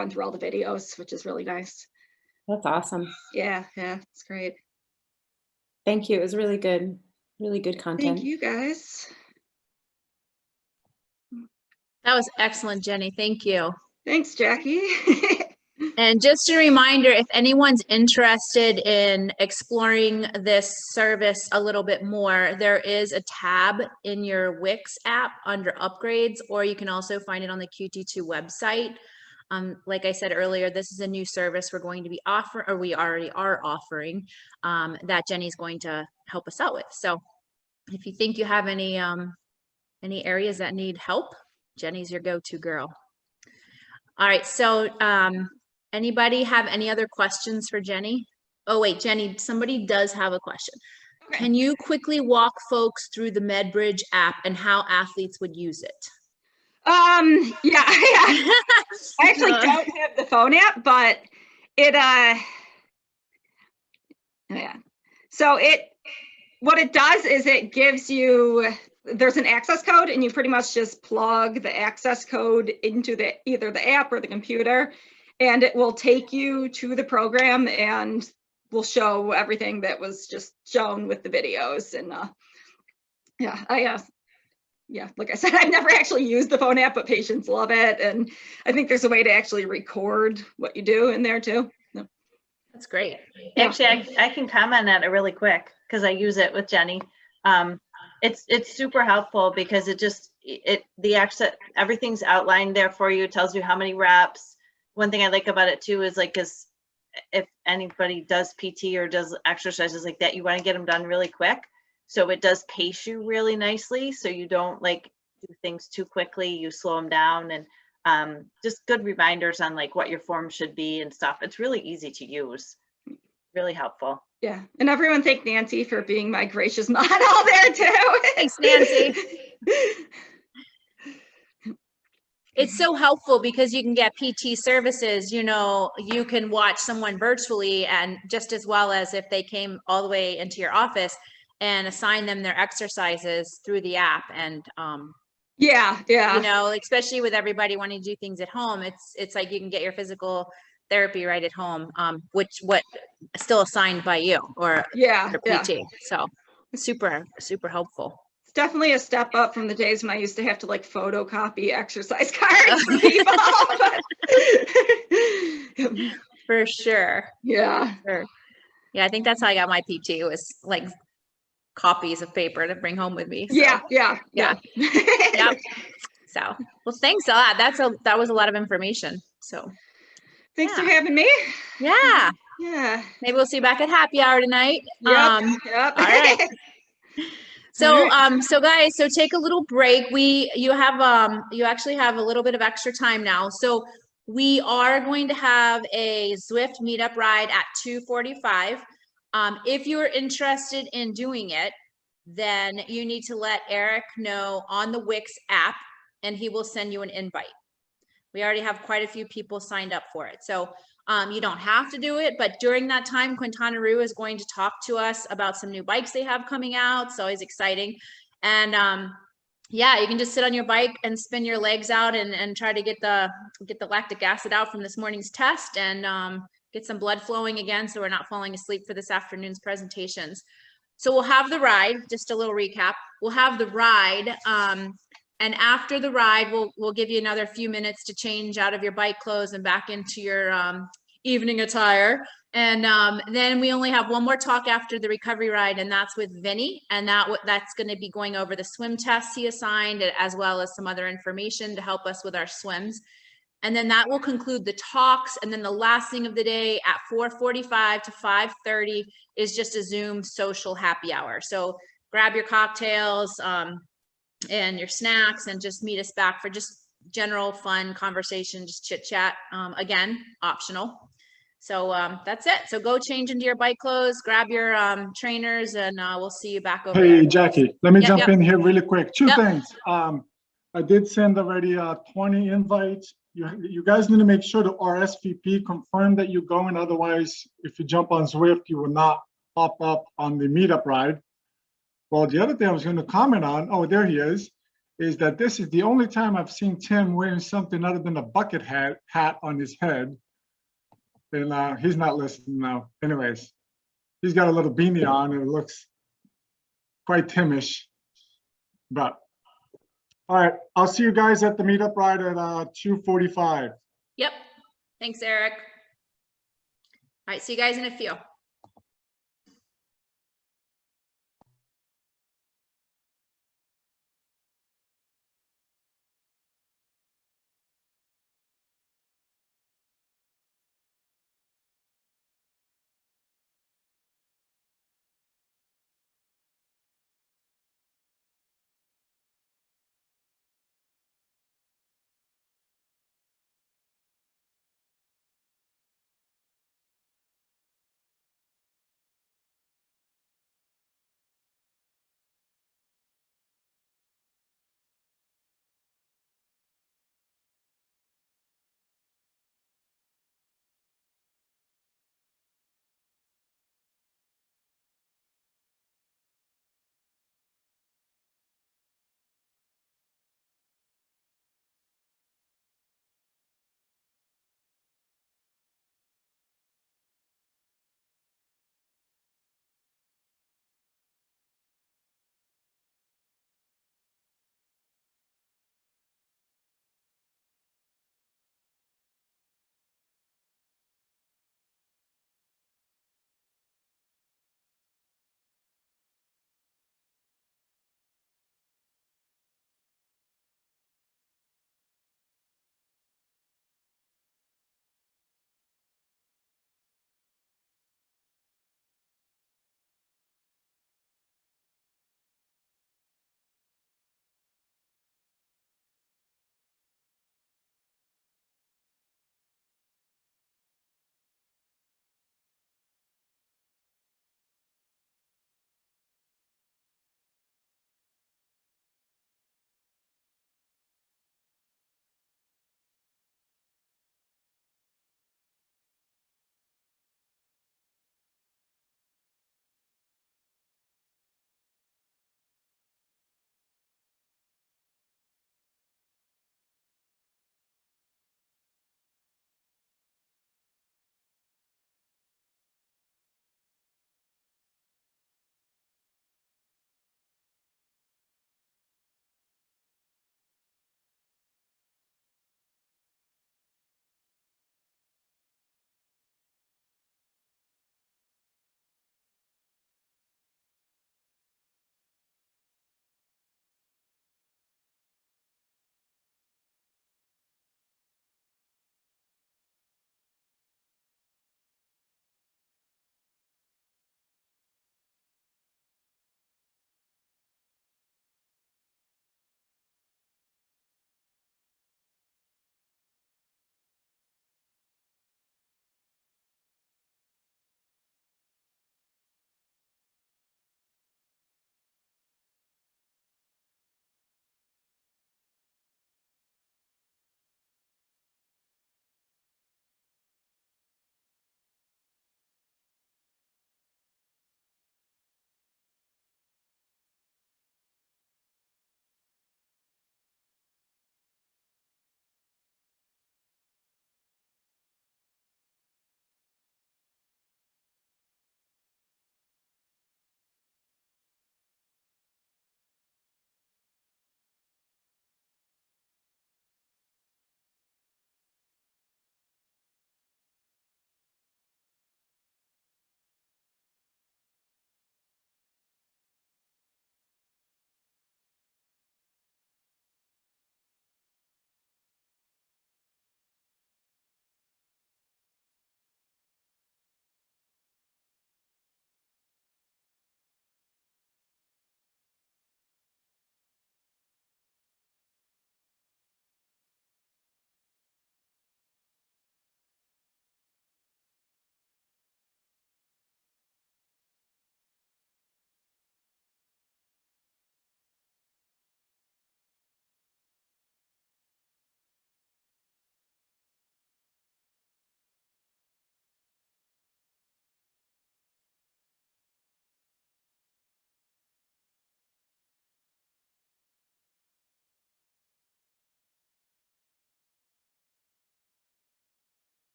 gone through all the videos, which is really nice. That's awesome. Yeah, it's great. Thank you. It was really good content. Thank you guys. That was excellent, Jenny. Thank you. Thanks, Jackie. And just a reminder, if anyone's interested in exploring this service a little bit more, there is a tab in your Wix app under upgrades, or you can also find it on the QT2 website. Like I said earlier, this is a new service we're going to be offering, or we already are offering, that Jenny's going to help us out with. So if you think you have any areas that need help, Jenny's your go-to girl. All right, so anybody have any other questions for Jenny? Oh wait, Jenny, somebody does have a question. Okay. Can you quickly walk folks through the MedBridge app and how athletes would use it? Yeah, I actually don't have the phone app, but it yeah. So what it does is it gives you, there's an access code, and you pretty much just plug the access code into either the app or the computer, and it will take you to the program and will show everything that was just shown with the videos. And yeah, like I said, I've never actually used the phone app, but patients love it. And I think there's a way to actually record what you do in there too. No. That's great. Yeah. Actually, I can comment on it really quick because I use it with Jenny. It's super helpful because the access, everything's outlined there for you. It tells you how many reps. One thing I like about it too is like, because if anybody does PT or does exercises like that, you want to get them done really quick. So it does pace you really nicely. So you don't like do things too quickly. You slow them down, and just good reminders on like what your form should be and stuff. It's really easy to use. Really helpful. Yeah, and everyone thank Nancy for being my gracious model there too. Thanks, Nancy. It's so helpful because you can get PT services, you know, you can watch someone virtually, and just as well as if they came all the way into your office, and assign them their exercises through the app. And yeah, you know, especially with everybody wanting to do things at home, it's like you can get your physical therapy right at home, which still assigned by you or PT. So super helpful. It's definitely a step up from the days when I used to have to like photocopy exercise cards for people. For sure. Yeah. Sure. Yeah, I think that's how I got my PT, was like copies of paper to bring home with me. So, yeah. Yep. So, well, thanks a lot. That was a lot of information. So thanks for having me. Yeah. Maybe we'll see you back at happy hour tonight. Yep. All right. So, so guys, so take a little break. You actually have a little bit of extra time now. So we are going to have a Zwift meetup ride at 2:45. If you're interested in doing it, then you need to let Eric know on the Wix app, and he will send you an invite. We already have quite a few people signed up for it. So you don't have to do it, but during that time, Quintana Roo is going to talk to us about some new bikes they have coming out. It's always exciting. And yeah, you can just sit on your bike and spin your legs out and try to get the lactic acid out from this morning's test, and get some blood flowing again, so we're not falling asleep for this afternoon's presentations. So we'll have the ride, just a little recap. We'll have the ride, and after the ride, we'll give you another few minutes to change out of your bike clothes and back into your evening attire. And then we only have one more talk after the recovery ride, and that's with Vinny. And that's going to be going over the swim tests he assigned, as well as some other information to help us with our swims. And then that will conclude the talks. And then the last thing of the day at 4:45 to 5:30 is just a Zoom social happy hour. So grab your cocktails and your snacks, and just meet us back for just general fun conversation, just chit chat. Again, optional. So that's it. So go change into your bike clothes, grab your trainers, and we'll see you back over there. Hey, Jackie, let me jump in here really quick. Two things. I did send already 20 invites. You guys need to make sure to RSVP, confirm that you're going. Otherwise, if you jump on Zwift, you will not pop up on the meetup ride. Well, the other thing I was going to comment on, oh, there he is is that this is the only time I've seen Tim wearing something other than a bucket hat on his head. And he's not listening now. Anyways, he's got a little beanie on and it looks quite Timish. But all right, I'll see you guys at the meetup ride at 2:45. Yep. Thanks, Eric. All right, see you guys in a few.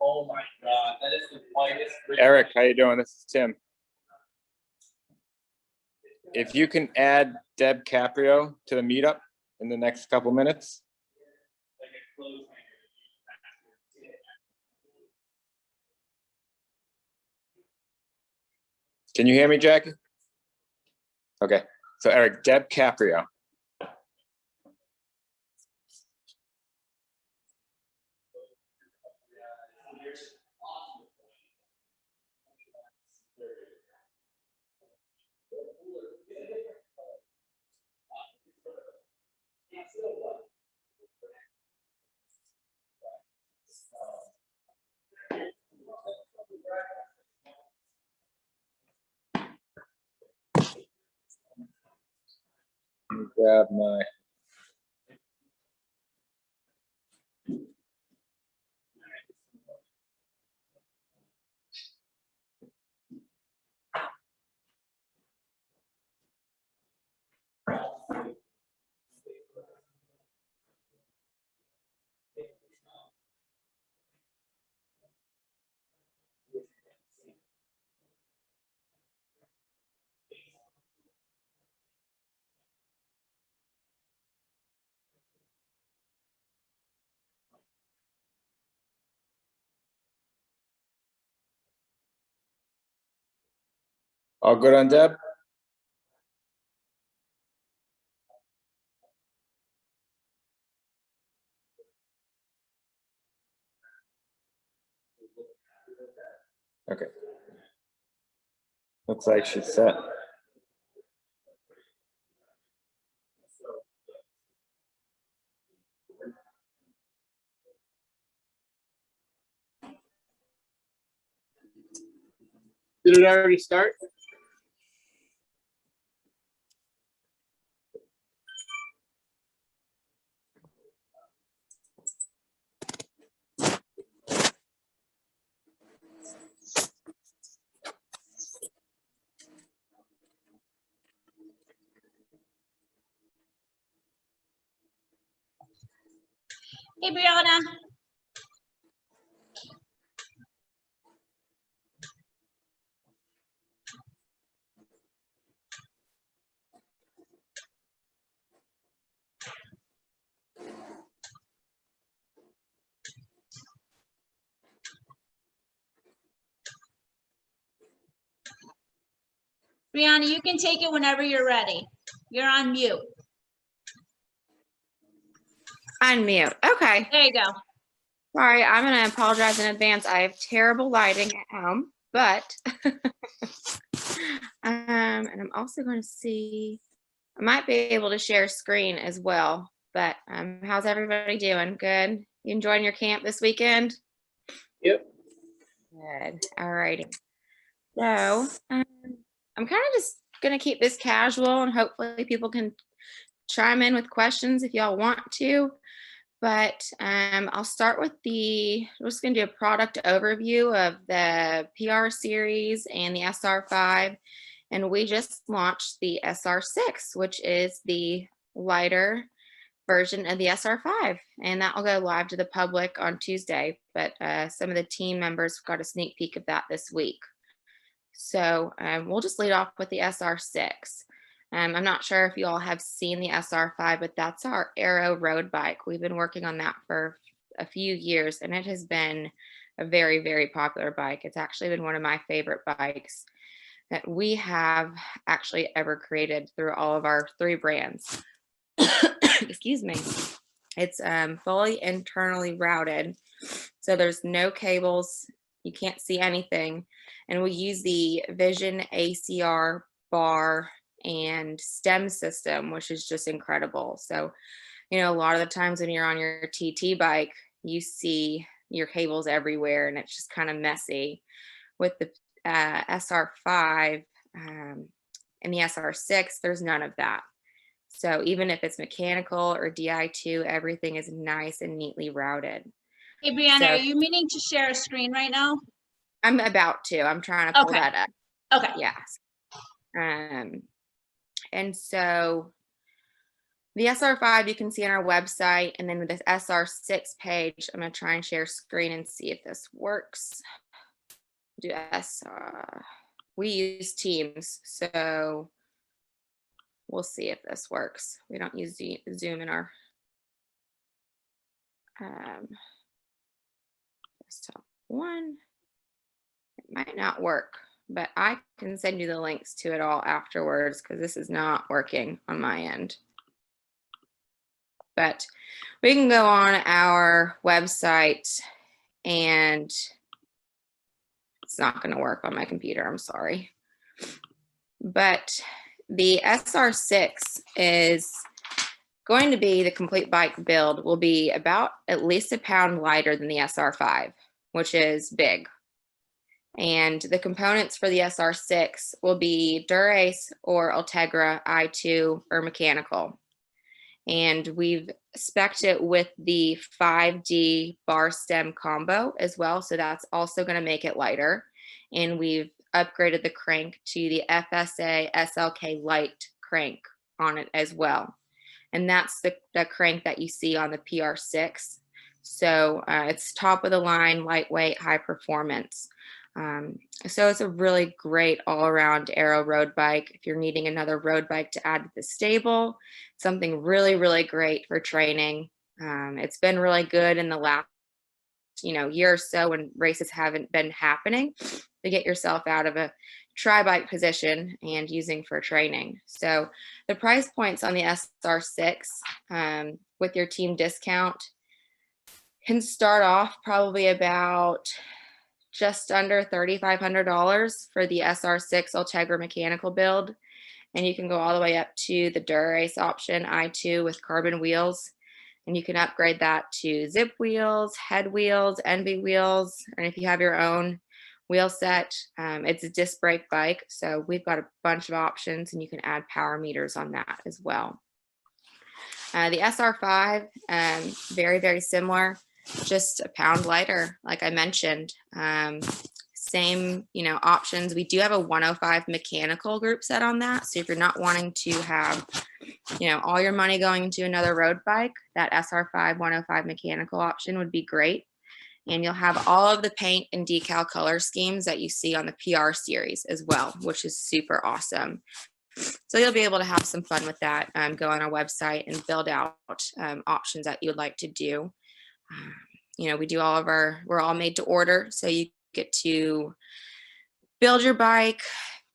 Oh my God, that is the whitest. Eric, how you doing? This is Tim. If you can add Deb Caprio to the meetup in the next couple minutes. Can you hear me, Jackie? Okay, so Eric, Deb Caprio. Let me grab my. All good on Deb? Okay. Looks like she's set. Did it already start? Hey, Brianna. Brianna, you can take it whenever you're ready. You're on mute. Unmute. Okay. There you go. Sorry, I'm going to apologize in advance. I have terrible lighting at home, but and I'm also going to see, I might be able to share screen as well, but how's everybody doing? Good? You enjoying your camp this weekend? Yep. Good. All righty. So I'm kind of just going to keep this casual and hopefully people can chime in with questions if y'all want to. But I'll start with we're just going to do a product overview of the PR series and the SR5. And we just launched the SR6, which is the lighter version of the SR5. And that will go live to the public on Tuesday. But some of the team members got a sneak peek of that this week. So we'll just lead off with the SR6. I'm not sure if you all have seen the SR5, but that's our aero road bike. We've been working on that for a few years, and it has been a very, very popular bike. It's actually been one of my favorite bikes that we have actually ever created through all of our 3 brands. Excuse me. It's fully internally routed, so there's no cables. You can't see anything. And we use the Vision ACR bar and stem system, which is just incredible. So, you know, a lot of the times when you're on your TT bike, you see your cables everywhere and it's just kind of messy. With the SR5 and the SR6, there's none of that. So even if it's mechanical or Di2, everything is nice and neatly routed. Hey, Brianna, So- are you meaning to share a screen right now? I'm about to. I'm trying to pull Okay. that up. Okay. Yes. And so The SR5 you can see on our website, and then with this SR6 page, I'm going to try and share screen and see if this works. Do SR. We use Teams, so we'll see if this works. We don't use Zoom in our desktop one. It might not work, but I can send you the links to it all afterwards because this is not working on my end. But we can go on our website, and it's not going to work on my computer. I'm sorry. But the SR6 is going to be the complete bike build, will be about at least a pound lighter than the SR5, which is big. And the components for the SR6 will be Dura-Ace or Ultegra i2 or mechanical. And we've spec'd it with the 5D bar stem combo as well. So that's also going to make it lighter. And we've upgraded the crank to the FSA SLK light crank on it as well. And that's the crank that you see on the PR6. So it's top of the line, lightweight, high performance. So it's a really great all-around aero road bike. If you're needing another road bike to add to the stable, something really, really great for training. It's been really good in the last, year or so when races haven't been happening to get yourself out of a tri-bike position and using for training. So the price points on the SR6 with your team discount can start off probably about just under $3,500 for the SR6 Ultegra mechanical build. And you can go all the way up to the Dura-Ace option i2 with carbon wheels. And you can upgrade that to zip wheels, head wheels, NV wheels, and if you have your own wheel set, it's a disc brake bike. So we've got a bunch of options, and you can add power meters on that as well. The SR5, very, very similar. Just a pound lighter, like I mentioned. Same, options. We do have a 105 mechanical group set on that. So if you're not wanting to have, all your money going into another road bike, that SR5 105 mechanical option would be great. And you'll have all of the paint and decal color schemes that you see on the PR series as well, which is super awesome. So you'll be able to have some fun with that. Go on our website and build out options that you would like to do. We do we're all made to order. So you get to build your bike,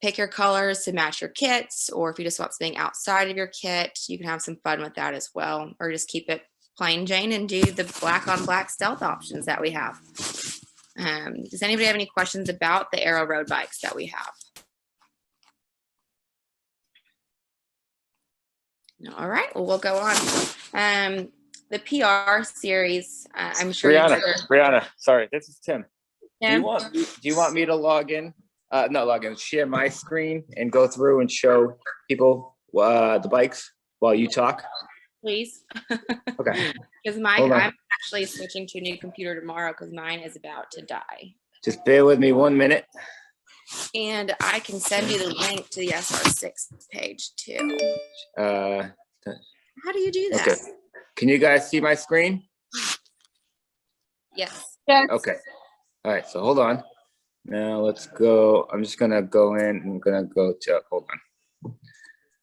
pick your colors to match your kits, or if you just want something outside of your kit, you can have some fun with that as well, or just keep it plain Jane and do the black on black stealth options that we have. Does anybody have any questions about the aero road bikes that we have? All right, well, we'll go on. The PR series, I'm sure. Brianna, sorry, this is Tim. Yeah. Do you want me to log in? Share my screen and go through and show people the bikes while you talk? Please. Okay. Because I'm actually switching to a new computer tomorrow because mine is about to die. Just bear with me 1 minute. And I can send you the link to the SR6 page too. How do you do that? Okay. Can you guys see my screen? Yes. Okay. All right. So hold on. Now let's go. I'm just gonna go in and I'm gonna go to. Hold on.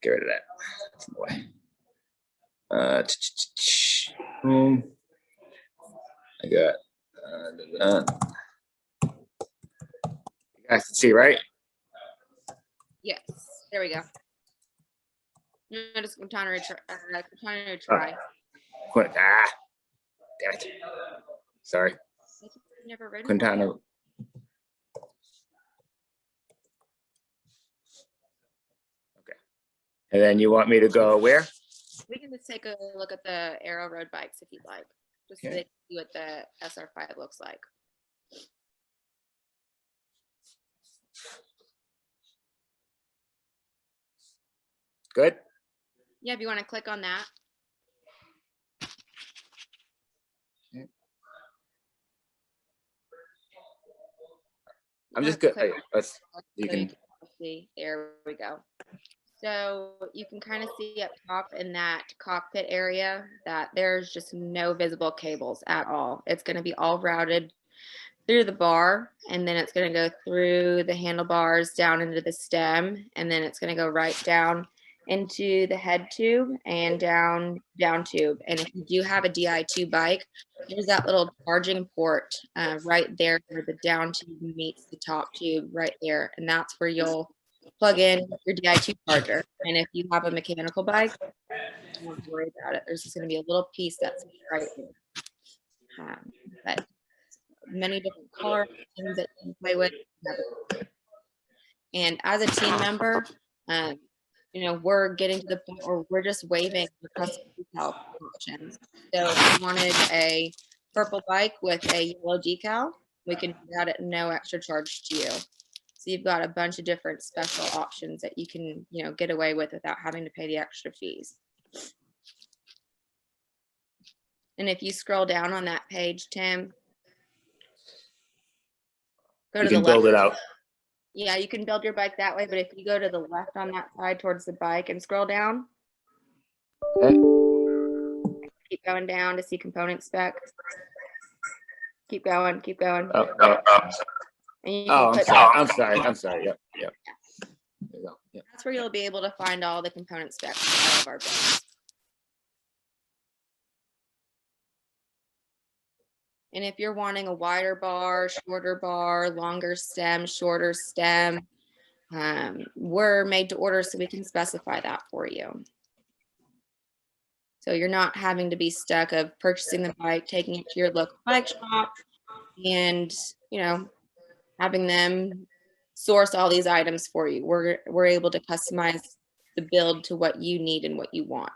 Get rid of that. That's in the way. Boom. I got. You guys can see, right? Yes. There we go. Just Quintana Roo try. Damn it. Sorry. Never read Quintana. Okay. And then you want me to go where? We can just take a look at the aero road bikes if you'd like. Just so they can see what the SR5 looks like. Good. Yeah, if you want to click on that. I'm just good. You So can see. There we go. So you can kind of see up top in that cockpit area that there's just no visible cables at all. It's going to be all routed through the bar, and then it's going to go through the handlebars down into the stem, and then it's going to go right down into the head tube and down tube. And if you do have a Di2 bike, there's that little charging port right there where the down tube meets the top tube right there, and that's where you'll plug in your Di2 charger. And if you have a mechanical bike, don't worry about it. There's just going to be a little piece that's right there. But many different color options that you can play with. And as a team member, we're getting to the point where we're just waiving the custom decal options. So if you wanted a purple bike with a yellow decal, we can do that at no extra charge to you. So you've got a bunch of different special options that you can, get away with without having to pay the extra fees. And if you scroll down on that page, Tim, go to the left. Build it out. Yeah, you can build your bike that way, but if you go to the left on that side towards the bike and scroll down. Okay. Keep going down to see component specs. Keep going, keep going. Oh, I'm sorry. Yep. There you go. Yep. That's where you'll be able to find all the component specs for all of our bikes. And if you're wanting a wider bar, shorter bar, longer stem, shorter stem, we're made to order, so we can specify that for you. So you're not having to be stuck of purchasing the bike, taking it to your local bike shop, and having them source all these items for you. We're able to customize the build to what you need and what you want.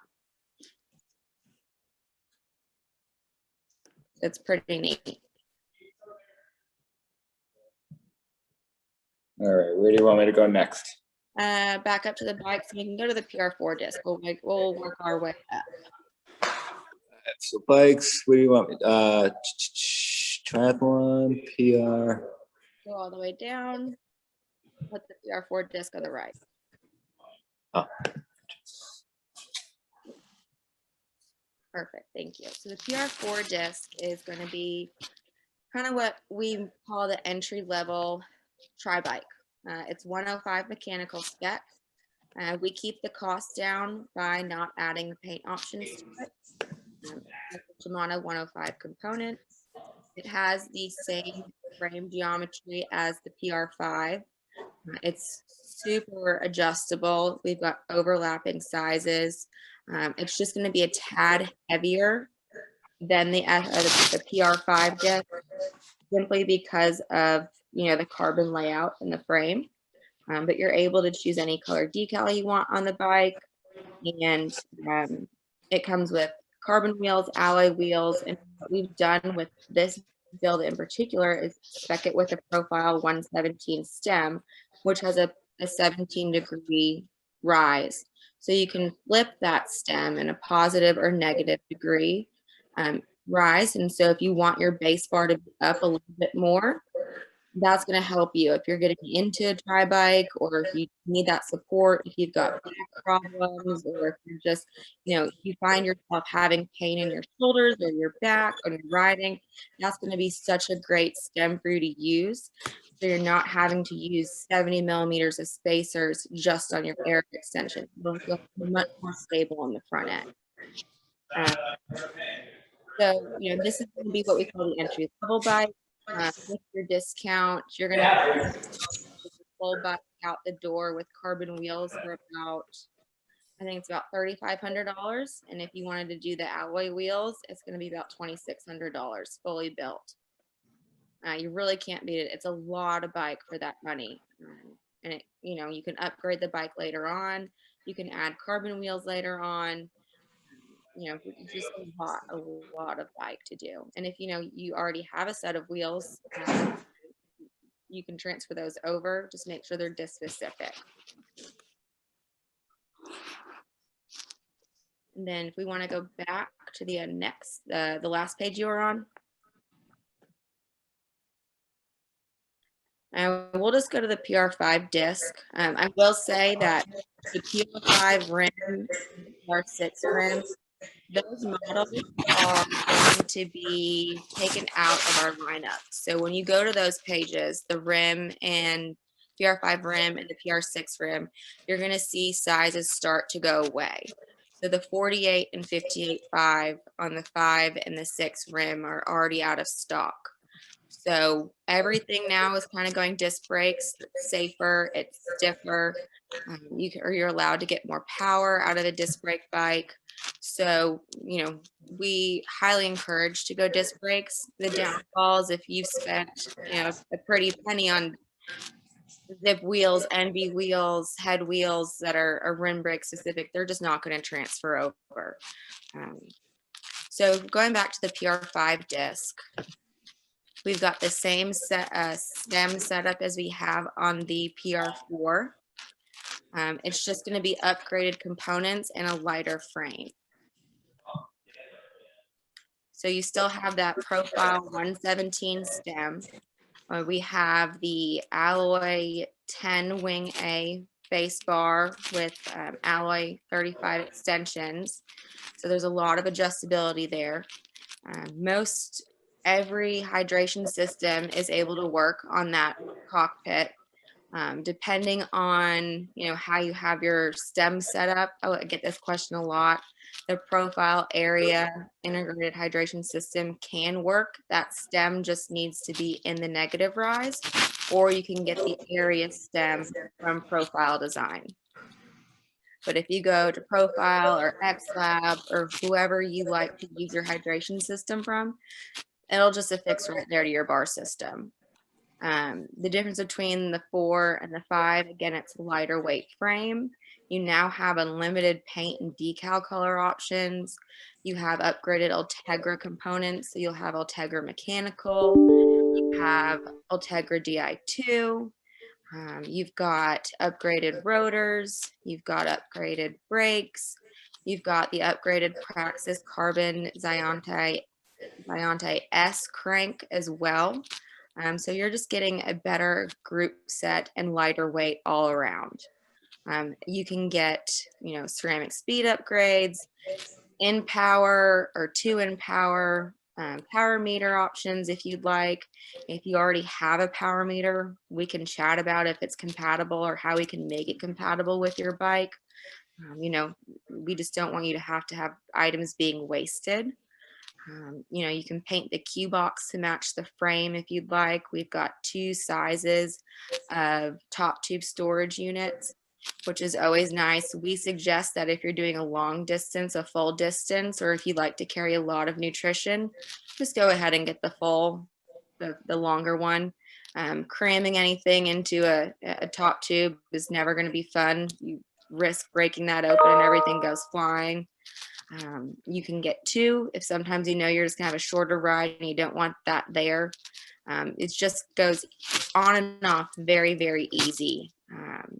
It's pretty neat. All right, where do you want me to go next? Back up to the bike, so we can go to the PR4 disc. We'll work our way up. So bikes, what do you want me? Triathlon, PR. Go all the way down. Put the PR4 disc on the right. Oh. Perfect, thank you. So the PR4 disc is going to be kind of what we call the entry level tri-bike. It's 105 mechanical spec. We keep the cost down by not adding the paint options to it. Shimano 105 components. It has the same frame geometry as the PR5. It's super adjustable. We've got overlapping sizes. It's just going to be a tad heavier than the PR5 disc, simply because of the carbon layout in the frame. But you're able to choose any color decal you want on the bike, and it comes with carbon wheels, alloy wheels, and what we've done with this build in particular is spec it with a profile 117 stem, which has a 17-degree rise. So you can flip that stem in a positive or negative degree rise. And so if you want your base bar to be up a little bit more, that's going to help you if you're getting into a tri-bike, or if you need that support, if you've got back problems, or if you're just, you find yourself having pain in your shoulders or your back when you're riding. That's going to be such a great stem for you to use. So you're not having to use 70 millimeters of spacers just on your air extension. It'll feel much more stable on the front end. So, this is going to be what we call the entry level bike. With your discount, you're going to have the full bike out the door with carbon wheels for about, I think it's about $3,500. And if you wanted to do the alloy wheels, it's going to be about $2,600 fully built. You really can't beat it. It's a lot of bike for that money. And it, you can upgrade the bike later on. You can add carbon wheels later on. It's just a lot of bike to do. And if you already have a set of wheels, you can transfer those over. Just make sure they're disc specific. And then if we want to go back to the the last page you were on. We'll just go to the PR5 disc. I will say that the PR5 rim, PR6 rim, those models are going to be taken out of our lineup. So when you go to those pages, the rim and PR5 rim and the PR6 rim, you're going to see sizes start to go away. So the 48 and 58.5 on the 5 and the 6 rim are already out of stock. So everything now is kind of going disc brakes. It's safer, it's stiffer. You're allowed to get more power out of a disc brake bike. So, you know, we highly encourage to go disc brakes. The downfalls, if you've spent, you know, a pretty penny on zip wheels, NV wheels, head wheels that are rim brake specific, they're just not going to transfer over. So going back to the PR5 disc, we've got the same stem setup as we have on the PR4. It's just going to be upgraded components and a lighter frame. So you still have that profile 117 stem. We have the alloy 10 wing A base bar with alloy 35 extensions. So there's a lot of adjustability there. Most every hydration system is able to work on that cockpit. Depending on, you know, how you have your stem set up. I get this question a lot. The profile area integrated hydration system can work. That stem just needs to be in the negative rise, or you can get the area stem from Profile Design. But if you go to Profile or XLab or whoever you like to use your hydration system from, it'll just affix right there to your bar system. The difference between the 4 and the 5, again, it's a lighter weight frame. You now have unlimited paint and decal color options. You have upgraded Ultegra components. So you'll have Ultegra Mechanical. You have Ultegra DI2. You've got upgraded rotors. You've got upgraded brakes. You've got the upgraded Praxis Carbon Ziante S crank as well. So you're just getting a better group set and lighter weight all around. You can get, you know, ceramic speed upgrades, in power or 2 in power, power meter options if you'd like. If you already have a power meter, we can chat about if it's compatible or how we can make it compatible with your bike. You know, we just don't want you to have items being wasted. You know, you can paint the Q box to match the frame if you'd like. We've got 2 sizes of top tube storage units, which is always nice. We suggest that if you're doing a long distance, a full distance, or if you'd like to carry a lot of nutrition, just go ahead and get the longer one. Cramming anything into a top tube is never going to be fun. You risk breaking that open and everything goes flying. You can get 2 if sometimes you know you're just gonna have a shorter ride and you don't want that there. It just goes on and off very, very easy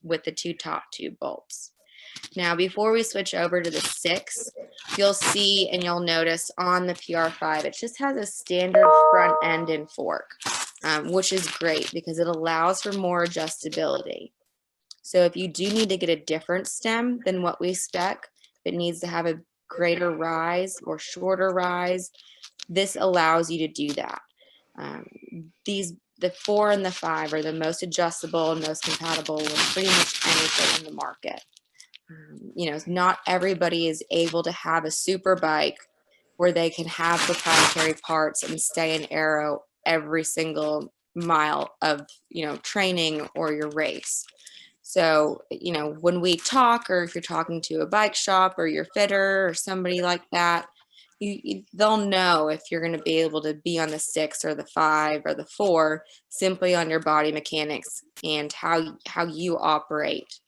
with the 2 top tube bolts. Now, before we switch over to the 6, you'll see and you'll notice on the PR5, it just has a standard front end and fork, which is great because it allows for more adjustability. So if you do need to get a different stem than what we spec, it needs to have a greater rise or shorter rise, this allows you to do that. The 4 and the 5 are the most adjustable and most compatible with pretty much anything in the market. You know, not everybody is able to have a super bike where they can have proprietary parts and stay in aero every single mile of, you know, training or your race. So, you know, when we talk, or if you're talking to a bike shop or your fitter or somebody like that, they'll know if you're going to be able to be on the 6 or the 5 or the 4 simply on your body mechanics and how you operate.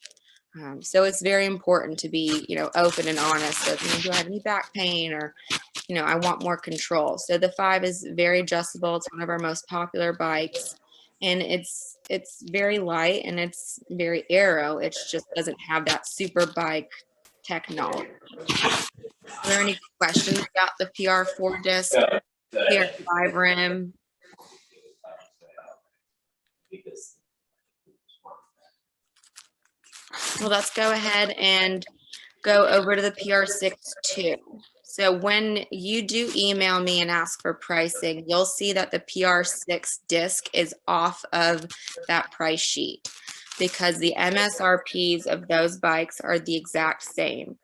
So it's very important to be, you know, open and honest. So, you know, do I have any back pain, or, you know, I want more control. So the 5 is very adjustable. It's one of our most popular bikes, and it's very light and it's very aero. It just doesn't have that super bike technology. Are there any questions about the PR4 disc, PR5 rim? Well, let's go ahead and go over to the PR6-2. So when you do email me and ask for pricing, you'll see that the PR6 disc is off of that price sheet because the MSRPs of those bikes are the exact same.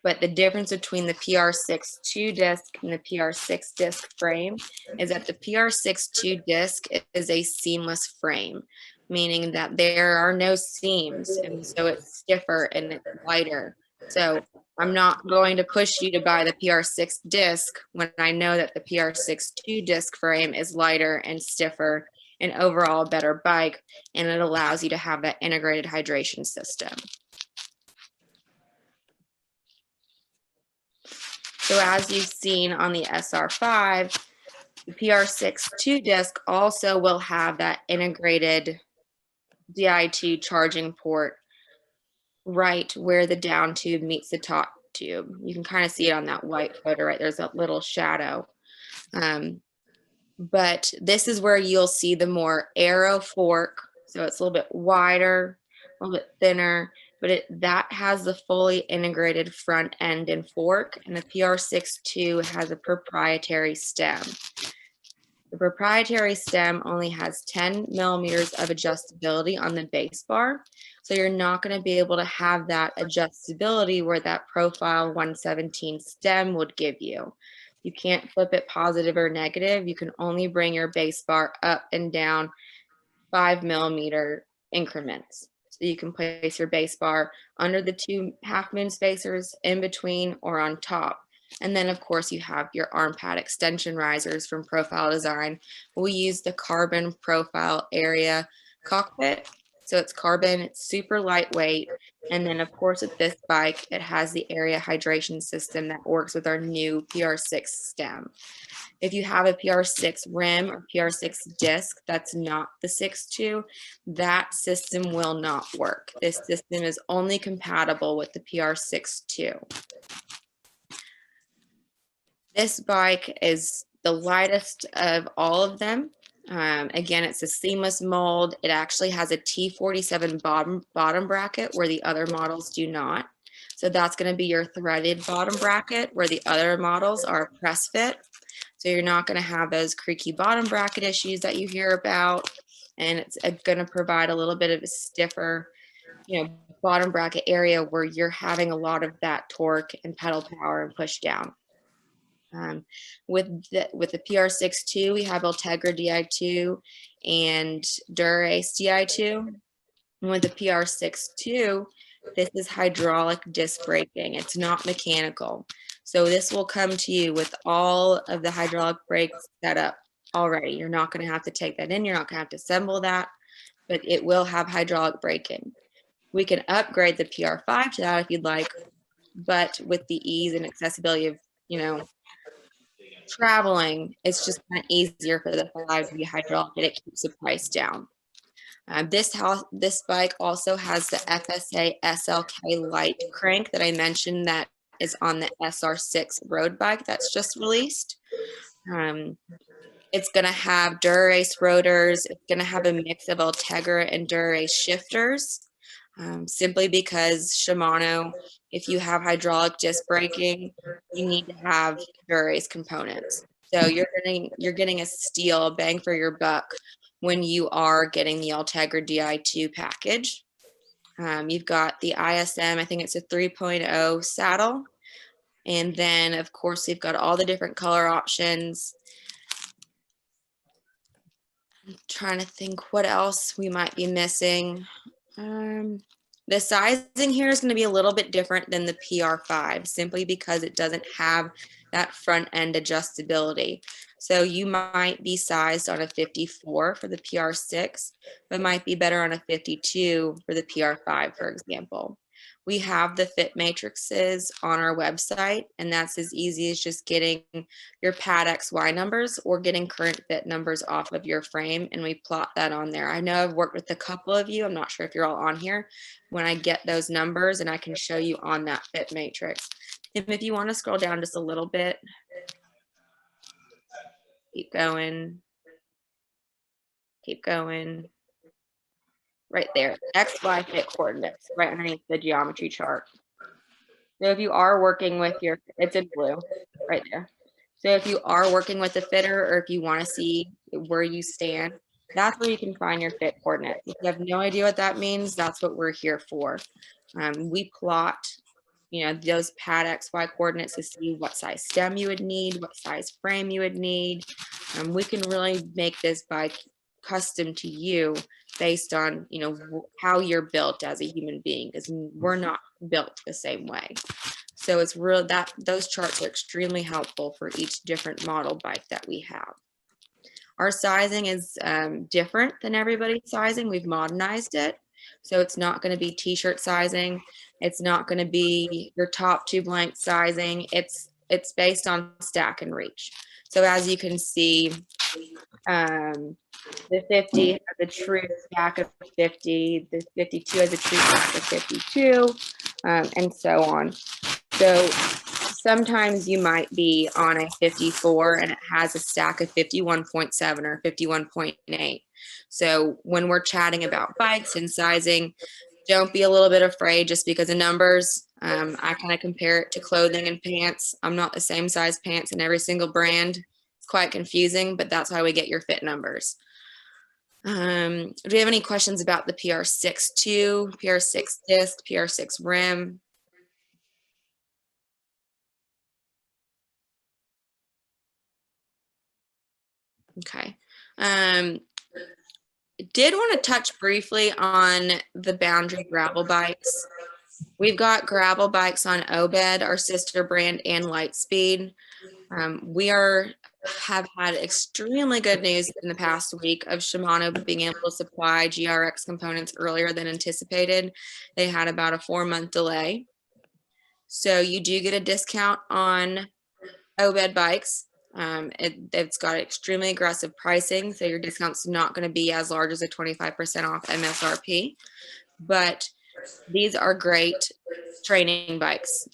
But the difference between the PR6-2 disc and the PR6 disc frame is that the PR6-2 disc is a seamless frame, meaning that there are no seams, and so it's stiffer and it's lighter. So I'm not going to push you to buy the PR6 disc when I know that the PR6-2 disc frame is lighter and stiffer and overall a better bike, and it allows you to have that integrated hydration system. So as you've seen on the SR5, the PR6-2 disc also will have that integrated Di2 charging port right where the down tube meets the top tube. You can kind of see it on that white photo, right? There's a little shadow. But this is where you'll see the more arrow fork. So it's a little bit wider, a little bit thinner, but that has the fully integrated front end and fork, and the PR6-2 has a proprietary stem. The proprietary stem only has 10 millimeters of adjustability on the base bar, so you're not going to be able to have that adjustability where that profile 117 stem would give you. You can't flip it positive or negative. You can only bring your base bar up and down 5 millimeter increments. So you can place your base bar under the 2 half moon spacers, in between, or on top. And then of course you have your arm pad extension risers from Profile Design. We use the carbon profile area cockpit. So it's carbon, it's super lightweight. And then of course with this bike, it has the area hydration system that works with our new PR6 stem. If you have a PR6 rim or PR6 disc that's not the 6.2, that system will not work. This system is only compatible with the PR6.2. This bike is the lightest of all of them. Again, it's a seamless mold. It actually has a T47 bottom bracket where the other models do not. So that's going to be your threaded bottom bracket where the other models are press fit. So you're not going to have those creaky bottom bracket issues that you hear about. And it's going to provide a little bit of a stiffer, bottom bracket area where you're having a lot of that torque and pedal power and push down. With the PR6-2, we have Ultegra Di2 and Dura-Ace Di2. And with the PR6-2, this is hydraulic disc braking. It's not mechanical. So this will come to you with all of the hydraulic brakes set up already. You're not going to have to take that in. You're not going to have to assemble that, but it will have hydraulic braking. We can upgrade the PR5 to that if you'd like, but with the ease and accessibility of, traveling, it's just kind of easier for the 5 to be hydraulic, and it keeps the price down. This bike also has the FSA SLK light crank that I mentioned that is on the SR6 road bike that's just released. It's going to have Dura-Ace rotors. It's going to have a mix of Ultegra and Dura-Ace shifters, simply because Shimano, if you have hydraulic disc braking, you need to have Dura-Ace components. So you're getting a steal, a bang for your buck when you are getting the Ultegra Di2 package. You've got the ISM, I think it's a 3.0 saddle. And then of course, you've got all the different color options. I'm trying to think what else we might be missing. The sizing here is going to be a little bit different than the PR5, simply because it doesn't have that front end adjustability. So you might be sized on a 54 for the PR6, but might be better on a 52 for the PR5, for example. We have the fit matrices on our website, and that's as easy as just getting your pad XY numbers or getting current fit numbers off of your frame, and we plot that on there. I know I've worked with a couple of you. I'm not sure if you're all on here. When I get those numbers, and I can show you on that fit matrix. If you want to scroll down just a little bit, keep going, keep going. right there, XY fit coordinates right underneath the geometry chart. So if you are working with your, it's in blue right there. So if you are working with a fitter, or if you want to see where you stand, that's where you can find your fit coordinates. If you have no idea what that means, that's what we're here for. We plot, you know, those pad XY coordinates to see what size stem you would need, what size frame you would need. We can really make this bike custom to you based on, you know, how you're built as a human being, because we're not built the same way. So it's real that those charts are extremely helpful for each different model bike that we have. Our sizing is different than everybody's sizing. We've modernized it. So it's not going to be t-shirt sizing. It's not going to be your top two blank sizing. It's based on stack and reach. So as you can see, the 50 has a true stack of 50, the 52 has a true stack of 52, and so on. So sometimes you might be on a 54 and it has a stack of 51.7 or 51.8. So when we're chatting about bikes and sizing, don't be a little bit afraid just because of numbers. I kind of compare it to clothing and pants. I'm not the same size pants in every single brand. It's quite confusing, but that's how we get your fit numbers. Do you have any questions about the PR6 PR6 disc, PR6 rim? Okay. Did want to touch briefly on the Boundary gravel bikes. We've got gravel bikes on Obed, our sister brand, and Lightspeed. We have had extremely good news in the past week of Shimano being able to supply GRX components earlier than anticipated. They had about a 4-month delay. So you do get a discount on Obed bikes. It's got extremely aggressive pricing, so your discount's not going to be as large as a 25% off MSRP. But these are great training bikes.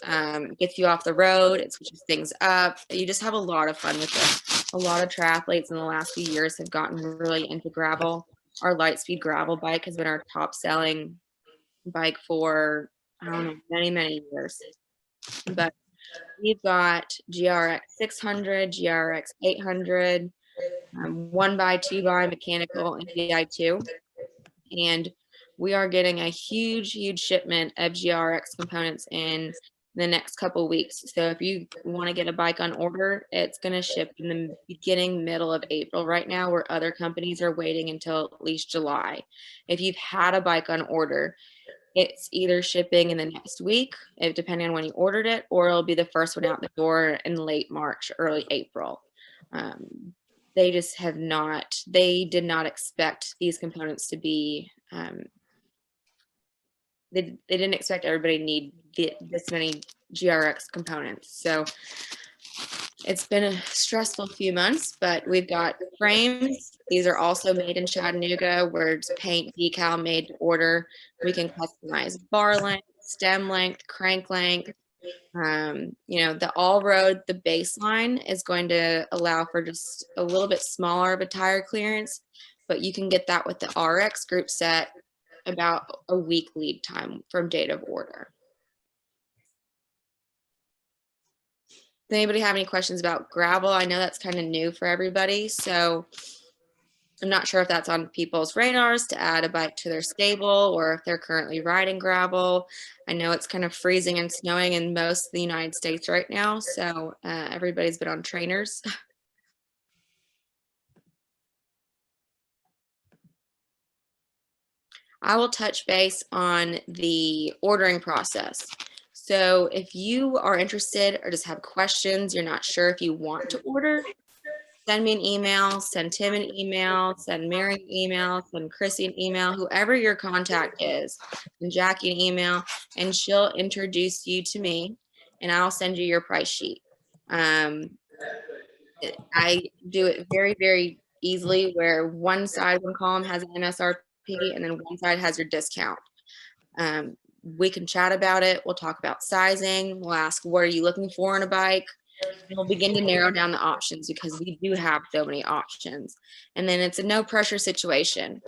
Gets you off the road, it switches things up. You just have a lot of fun with it. A lot of triathletes in the last few years have gotten really into gravel. Our Lightspeed gravel bike has been our top selling bike for, I don't know, many, many years. But we've got GRX 600, GRX 800, 1x, 2x mechanical, and VI2. And we are getting a huge shipment of GRX components in the next couple of weeks. So if you want to get a bike on order, it's going to ship in the middle of April right now, where other companies are waiting until at least July. If you've had a bike on order, it's either shipping in the next week, depending on when you ordered it, or it'll be the first one out the door in late March, early April. They just have not, they did not expect these components to be, they didn't expect everybody to need this many GRX components. So it's been a stressful few months, but we've got frames. These are also made in Chattanooga, where it's paint, decal, made to order. We can customize bar length, stem length, crank length. You know, the all-road, the baseline is going to allow for just a little bit smaller of a tire clearance, but you can get that with the RX group set about a week lead time from date of order. Does anybody have any questions about gravel? I know that's kind of new for everybody, so I'm not sure if that's on people's radars to add a bike to their stable, or if they're currently riding gravel. I know it's kind of freezing and snowing in most of the United States right now, so everybody's been on trainers. I will touch base on the ordering process. So if you are interested or just have questions, you're not sure if you want to order, send me an email, send Tim an email, send Mary an email, send Chrissy an email, whoever your contact is, and Jackie an email, and she'll introduce you to me, and I'll send you your price sheet. I do it very easily, where one side, one column has an MSRP, and then one side has your discount. We can chat about it. We'll talk about sizing. We'll ask, what are you looking for in a bike? And we'll begin to narrow down the options because we do have so many options. And then it's a no pressure situation.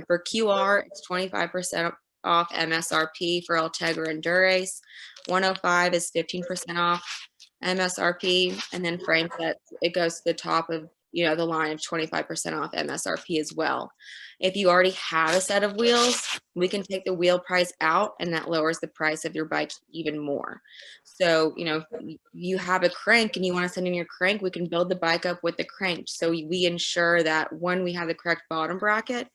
For QR, it's 25% off MSRP for Ultegra and Durace. 105 is 15% off MSRP. And then frame sets, it goes to the top of the line of 25% off MSRP as well. If you already have a set of wheels, we can take the wheel price out, and that lowers the price of your bike even more. So, if you have a crank and you want to send in your crank, we can build the bike up with the crank. So we ensure that, one, we have the correct bottom bracket.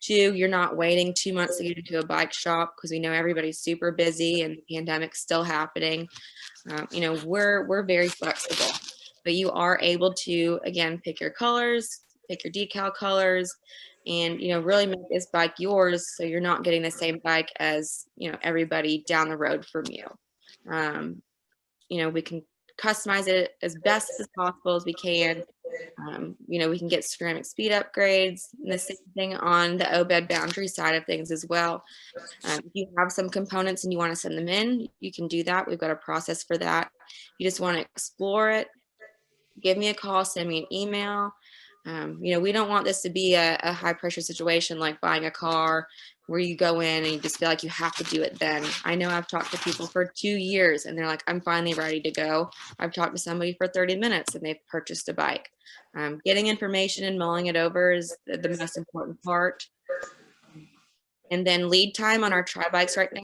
Two, you're not waiting 2 months to get into a bike shop because we know everybody's super busy and the pandemic's still happening. We're very flexible, but you are able to, again, pick your colors, pick your decal colors, and really make this bike yours, so you're not getting the same bike as everybody down the road from you. We can customize it as best as possible as we can. We can get ceramic speed upgrades, and the same thing on the OBED boundary side of things as well. If you have some components and you want to send them in, you can do that. We've got a process for that. You just want to explore it, give me a call, send me an email. We don't want this to be a high pressure situation like buying a car where you go in and you just feel like you have to do it then. I know I've talked to people for 2 years and they're like, I'm finally ready to go. I've talked to somebody for 30 minutes and they've purchased a bike. Getting information and mulling it over is the most important part. And then lead time on our tri bikes right now